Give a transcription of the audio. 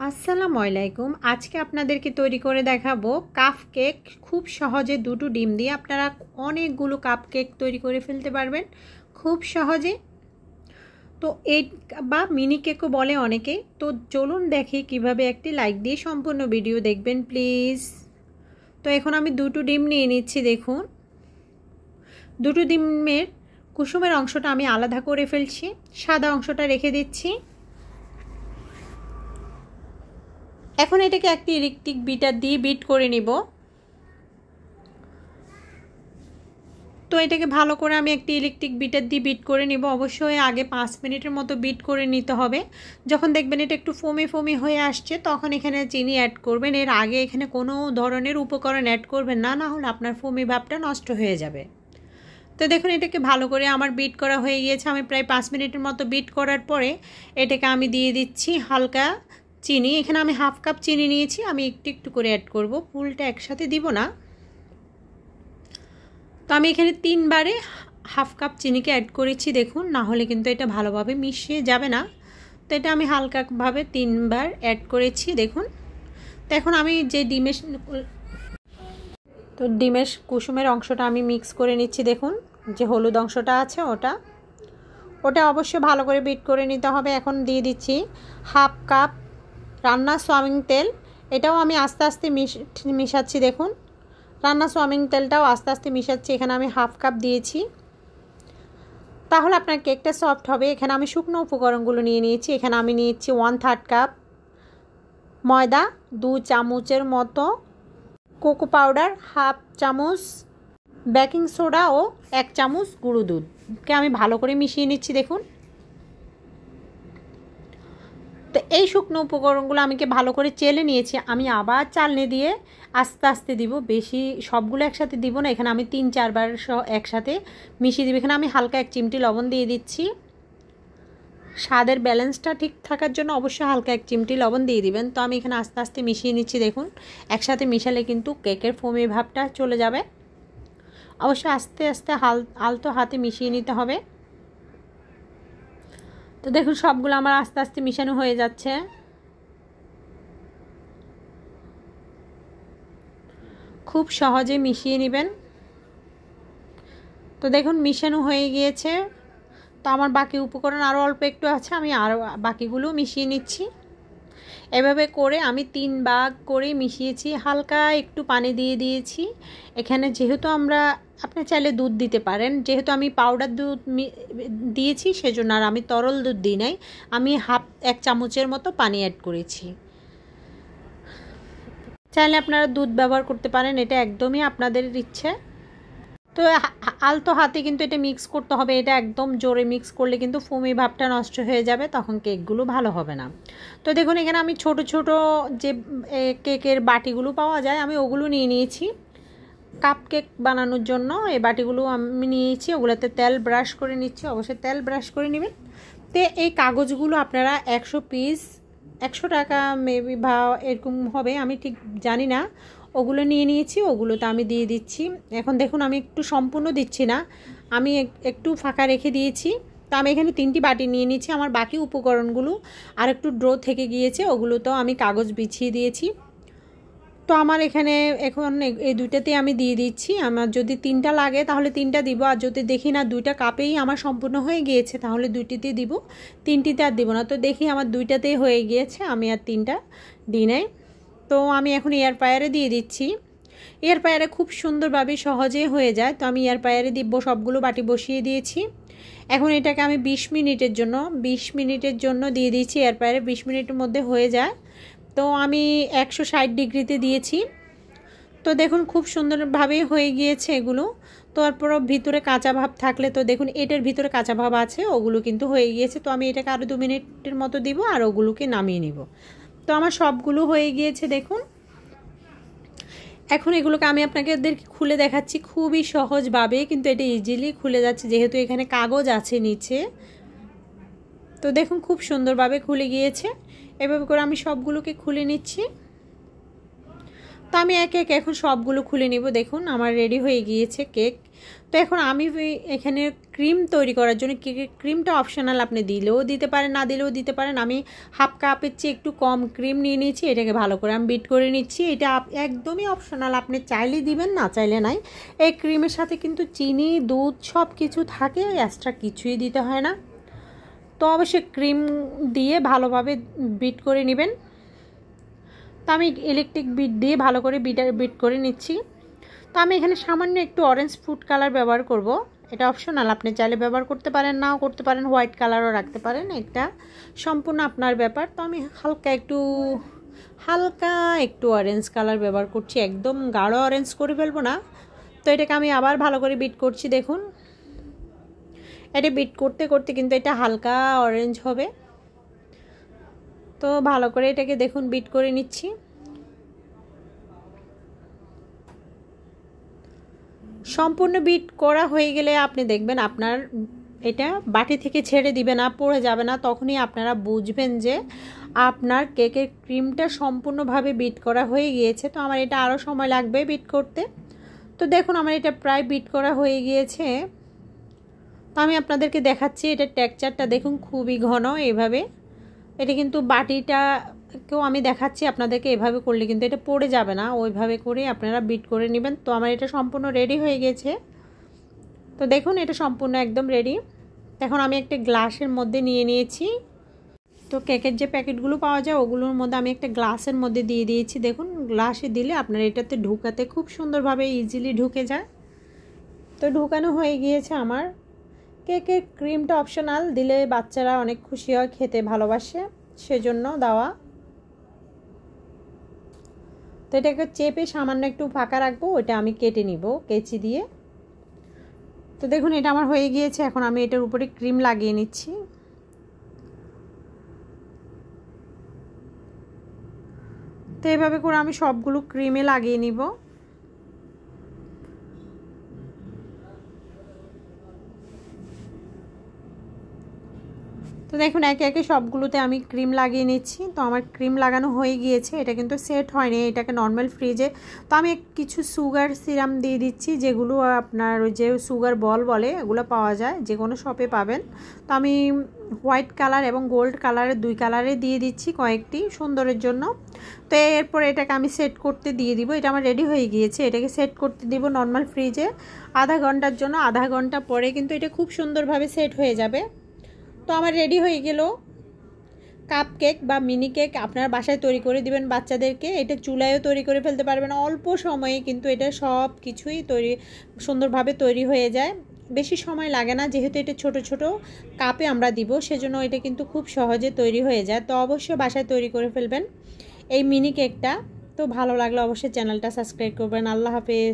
আসসালামু আলাইকুম। আজকে আপনাদেরকে তৈরি করে দেখাবো কাপ কেক। খুব সহজে দুটো ডিম দিয়ে আপনারা অনেকগুলো কাপ কেক তৈরি করে ফেলতে পারবেন খুব সহজে। তো এই বা মিনি কেকও বলে অনেকে। তো চলুন দেখি কিভাবে। একটি লাইক দিয়ে সম্পূর্ণ ভিডিও দেখবেন প্লিজ। তো এখন আমি দুটো ডিম নিয়ে নিচ্ছি। দেখুন, দুটো ডিমের কুসুমের অংশটা আমি আলাদা করে ফেলছি, সাদা অংশটা রেখে দিচ্ছি। এখন এটাকে একটি ইলেকট্রিক বিটার দিয়ে বিট করে নিব। তো এটাকে ভালো করে আমি একটি ইলেকট্রিক বিটার দিয়ে বিট করে নিব। অবশ্যই আগে 5 মিনিটের মতো বিট করে নিতে হবে। যখন দেখবেন এটা একটু ফোমি ফোমি হয়ে আসছে তখন এখানে চিনি অ্যাড করবেন। এর আগে এখানে কোনো ধরনের উপকরণ অ্যাড করবেন না, না হলে আপনার ফোমি ভাবটা নষ্ট হয়ে যাবে। তো দেখুন এটাকে ভালো করে আমার বিট করা হয়ে গিয়েছে। আমি প্রায় 5 মিনিটের মতো বিট করার পরে এটাকে আমি দিয়ে দিচ্ছি হালকা চিনি। এখানে আমি হাফ কাপ চিনি নিয়েছি, আমি একটু একটু করে অ্যাড করব, ফুলটা একসাথে দিব না। তো আমি এখানে 3 বারে হাফ কাপ চিনিকে অ্যাড করেছি। দেখুন, না হলে কিন্তু এটা ভালোভাবে মিশিয়ে যাবে না। তো এটা আমি হালকাভাবে 3 বার অ্যাড করেছি। দেখুন, তো এখন আমি যে ডিমের কুসুমের অংশটা আমি মিক্স করে নিচ্ছি। দেখুন, যে হলুদ অংশটা আছে ওটা অবশ্যই ভালো করে বিট করে নিতে হবে। এখন দিয়ে দিচ্ছি হাফ কাপ রান্নার সয়াবিন তেল। এটাও আমি আস্তে আস্তে মিশাচ্ছি। দেখুন, রান্নার সয়াবিন তেলটাও আস্তে আস্তে মিশাচ্ছি। এখানে আমি হাফ কাপ দিয়েছি, তাহলে আপনার কেকটা সফট হবে। এখানে আমি শুকনো উপকরণগুলো নিয়ে নিয়েছি। এখানে আমি নিয়েছি 1/3 কাপ ময়দা, 2 চামচের মতো কোকো পাউডার, হাফ চামচ বেকিং সোডা ও 1 চামচ গুঁড়ো দুধকে আমি ভালো করে মিশিয়ে নিচ্ছি। দেখুন, তো এই শুকনো উপকরণগুলো আমি ভালো করে চেলে নিয়েছি। আমি আবার চালনি দিয়ে আস্তে আস্তে দিব, বেশি সবগুলো একসাথে দিব না। এখানে আমি 3-4 বার একসাথে মিশিয়ে দিব। এখানে আমি হালকা 1 চিমটি লবণ দিয়ে দিচ্ছি। স্বাদের ব্যালেন্সটা ঠিক থাকার জন্য অবশ্যই হালকা 1 চিমটি লবণ দিয়ে দিবেন। তো আমি এখানে আস্তে আস্তে মিশিয়ে নিচ্ছি। দেখুন, একসাথে মিশালে কিন্তু কেকের ফোমি ভাবটা চলে যাবে। অবশ্যই আস্তে আস্তে আলতো হাতে মিশিয়ে নিতে হবে। তো দেখুন, সবগুলো আমার আস্তে আস্তে মিশানো হয়ে যাচ্ছে। খুব সহজে মিশিয়ে নেবেন। তো দেখুন মিশানো হয়ে গিয়েছে। তো আমার বাকি উপকরণ আরও অল্প একটু আছে, আমি আরও বাকিগুলো মিশিয়ে নিচ্ছি। এভাবে করে আমি 3 ভাগ করে মিশিয়েছি। হালকা একটু পানি দিয়ে দিয়েছি। এখানে যেহেতু আপনি চাইলে দুধ দিতে পারেন, যেহেতু আমি পাউডার দুধ দিয়েছি সেজন্য, আর আমি তরল দুধ দিই নাই। আমি 1 চামচের মতো পানি অ্যাড করেছি। চাইলে আপনারা দুধ ব্যবহার করতে পারেন, এটা একদমই আপনাদের ইচ্ছে। তো আলতো হাতে কিন্তু এটা মিক্স করতে হবে। এটা একদম জোরে মিক্স করলে কিন্তু ফোমি ভাবটা নষ্ট হয়ে যাবে, তখন কেকগুলো ভালো হবে না। তো দেখুন, এখানে আমি ছোট ছোট যে কেকের বাটিগুলো পাওয়া যায় আমি ওগুলো নিয়ে নিয়েছি কাপ কেক বানানোর জন্য। এই বাটিগুলো আমি নিয়েছি, ওগুলোতে তেল ব্রাশ করে নিচ্ছি। অবশ্যই তেল ব্রাশ করে নেবেন। তো এই কাগজগুলো আপনারা 100 পিস 100 টাকা মেবি বা এরকম হবে, আমি ঠিক জানি না। ওগুলো নিয়ে নিয়েছি, ওগুলোতে আমি দিয়ে দিচ্ছি। এখন দেখুন, আমি একটু সম্পূর্ণ দিচ্ছি না, আমি একটু ফাঁকা রেখে দিয়েছি। তো আমি এখানে 3টি বাটি নিয়ে নিয়েছি। আমার বাকি উপকরণগুলো আর একটু ড্রো থেকে গিয়েছে, ওগুলোতেও আমি কাগজ বিছিয়ে দিয়েছি। তো আমার এখানে এখন এই দুইটাতেই আমি দিয়ে দিচ্ছি। আমার যদি 3টা লাগে তাহলে 3টা দিব, আর যদি দেখি না 2টা কাপেই আমার সম্পূর্ণ হয়ে গিয়েছে তাহলে 2টিতেই দিব, 3টিতে আর দিব না। তো দেখি আমার 2টাতেই হয়ে গিয়েছে, আমি আর 3টা দিই নাই। তো আমি এখন এয়ার ফ্রায়ারে দিয়ে দিচ্ছি। এয়ার ফ্রায়ারে খুব সুন্দরভাবে সহজে হয়ে যায়। তো আমি এয়ার ফ্রায়ারে দিব, সবগুলো বাটি বসিয়ে দিয়েছি। এখন এটাকে আমি 20 মিনিটের জন্য দিয়ে দিয়েছি এয়ার ফ্রায়ারে। 20 মিনিটের মধ্যে হয়ে যায়। তো আমি 160 ডিগ্রিতে দিয়েছি। তো দেখুন খুব সুন্দরভাবে হয়ে গিয়েছে এগুলো। তারপরও ভিতরে কাঁচা ভাব থাকলে, তো দেখুন এটার ভিতরে কাঁচা ভাব আছে, ওগুলো কিন্তু হয়ে গিয়েছে। তো আমি এটাকে আরও 2 মিনিটের মতো দিব, আর ওগুলোকে নামিয়ে নিব। তো আমার সবগুলো হয়ে গিয়েছে দেখুন। এখন এগুলোকে আমি আপনাদেরকে খুলে দেখাচ্ছি খুবই সহজভাবে, কিন্তু এটা ইজিলি খুলে যাচ্ছে যেহেতু এখানে কাগজ আছে নিচে। তো দেখুন খুব সুন্দরভাবে খুলে গিয়েছে। এভাবে করে আমি সবগুলোকে খুলে নিচ্ছি। তো আমি একে একে এখন সবগুলো খুলে নিব। দেখুন আমার রেডি হয়ে গিয়েছে কেক। তো এখন আমি এখানে ক্রিম তৈরি করার জন্য কেকের ক্রিমটা অপশনাল, আপনি দিলেও দিতে পারেন, না দিলেও দিতে পারেন। আমি হাফ কাপের চেয়ে একটু কম ক্রিম নিয়ে নিয়েছি, এটাকে ভালো করে আমি বিট করে নিচ্ছি। এটা একদমই অপশনাল, আপনি চাইলে দিবেন, না চাইলে নাই। এই ক্রিমের সাথে কিন্তু চিনি, দুধ সব কিছু থাকে, এক্সট্রা কিছুই দিতে হয় না। তো অবশ্যই ক্রিম দিয়ে ভালোভাবে বিট করে নেবেন। তো আমি ইলেকট্রিক বিট দিয়ে ভালো করে বিট করে নিচ্ছি। তো আমি এখানে সামান্য একটু অরেঞ্জ ফুড কালার ব্যবহার করব, এটা অপশনাল, আপনি চাইলে ব্যবহার করতে পারেন, নাও করতে পারেন, হোয়াইট কালারও রাখতে পারেন, এটা সম্পূর্ণ আপনার ব্যাপার। তো আমি হালকা একটু অরেঞ্জ কালার ব্যবহার করছি, একদম গাঢ় অরেঞ্জ করে ফেলবো না। তো এটাকে আমি আবার ভালো করে বিট করছি। দেখুন এটা বিট করতে করতে কিন্তু এটা হালকা অরেঞ্জ হবে। তো ভালো করে এটাকে দেখুন বিট করে নিচ্ছি। সম্পূর্ণ বিট করা হয়ে গেলে আপনি দেখবেন আপনার এটা বাটি থেকে ছেড়ে দিবে না, পড়ে যাবে না। তখনই আপনারা বুঝবেন যে আপনার কেকের ক্রিমটা সম্পূর্ণভাবে বিট করা হয়ে গিয়েছে। তো আমার এটা আরও সময় লাগবে বিট করতে। তো দেখুন আমার এটা প্রায় বিট করা হয়ে গিয়েছে। তো আমি আপনাদেরকে দেখাচ্ছি, এটার টেক্সচারটা দেখুন খুবই ঘন। এইভাবে এটা কিন্তু বাটিটাকেও আমি দেখাচ্ছি আপনাদেরকে, এভাবে করলে কিন্তু এটা পড়ে যাবে না, ওইভাবে করে আপনারা বিট করে নেবেন। তো আমার এটা সম্পূর্ণ রেডি হয়ে গেছে। তো দেখুন এটা সম্পূর্ণ একদম রেডি। এখন আমি একটা গ্লাসের মধ্যে নিয়ে নিয়েছি। তো কেকের যে প্যাকেটগুলো পাওয়া যায় ওগুলোর মধ্যে আমি একটা গ্লাসের মধ্যে দিয়ে দিয়েছি। দেখুন গ্লাসে দিলে আপনার এটাতে ঢুকাতে খুব সুন্দরভাবে ইজিলি ঢুকে যায়। তো ঢুকানো হয়ে গিয়েছে আমার। কেকের ক্রিমটা অপশনাল, দিলে বাচ্চারা অনেক খুশি হয়, খেতে ভালোবাসে, সেজন্য দেওয়া। তো এটাকে চেপে সামান্য একটু ফাঁকা রাখবো, ওইটা আমি কেটে নিব কেচি দিয়ে। তো দেখুন এটা আমার হয়ে গিয়েছে। এখন আমি এটার উপরে ক্রিম লাগিয়ে নিচ্ছি। তো এভাবে করে আমি সবগুলো ক্রিমে লাগিয়ে নিব। তো দেখুন একে একে সবগুলোতে আমি ক্রিম লাগিয়ে নিচ্ছি। তো আমার ক্রিম লাগানো হয়ে গিয়েছে, এটা কিন্তু সেট হয়নি, এটাকে নর্মাল ফ্রিজে। তো আমি কিছু সুগার সিরাম দিয়ে দিচ্ছি, যেগুলো আপনার ওই যে সুগার বল বলে, এগুলো পাওয়া যায়, যে কোনো শপে পাবেন। তো আমি হোয়াইট কালার এবং গোল্ড কালারের দুই কালারে দিয়ে দিচ্ছি কয়েকটি সুন্দরের জন্য। তো এরপর এটাকে আমি সেট করতে দিয়ে দিব। এটা আমার রেডি হয়ে গিয়েছে, এটাকে সেট করতে দিব নর্মাল ফ্রিজে আধা ঘন্টার জন্য। আধা ঘন্টা পরে কিন্তু এটা খুব সুন্দরভাবে সেট হয়ে যাবে। তো আমার রেডি হয়ে গেল কাপ কেক বা মিনি কেক। আপনার বাসায় তৈরি করে দিবেন বাচ্চাদেরকে। এটা চুলায়ও তৈরি করে ফেলতে পারবেন অল্প সময়ে, কিন্তু এটা সব কিছুই সুন্দরভাবে তৈরি হয়ে যায়, বেশি সময় লাগে না। যেহেতু এটা ছোট ছোট কাপে আমরা দিব, সেজন্য এটা কিন্তু খুব সহজে তৈরি হয়ে যায়। তো অবশ্যই বাসায় তৈরি করে ফেলবেন এই মিনি কেকটা। তো ভালো লাগলে অবশ্যই চ্যানেলটা সাবস্ক্রাইব করবেন। আল্লাহ হাফেজ।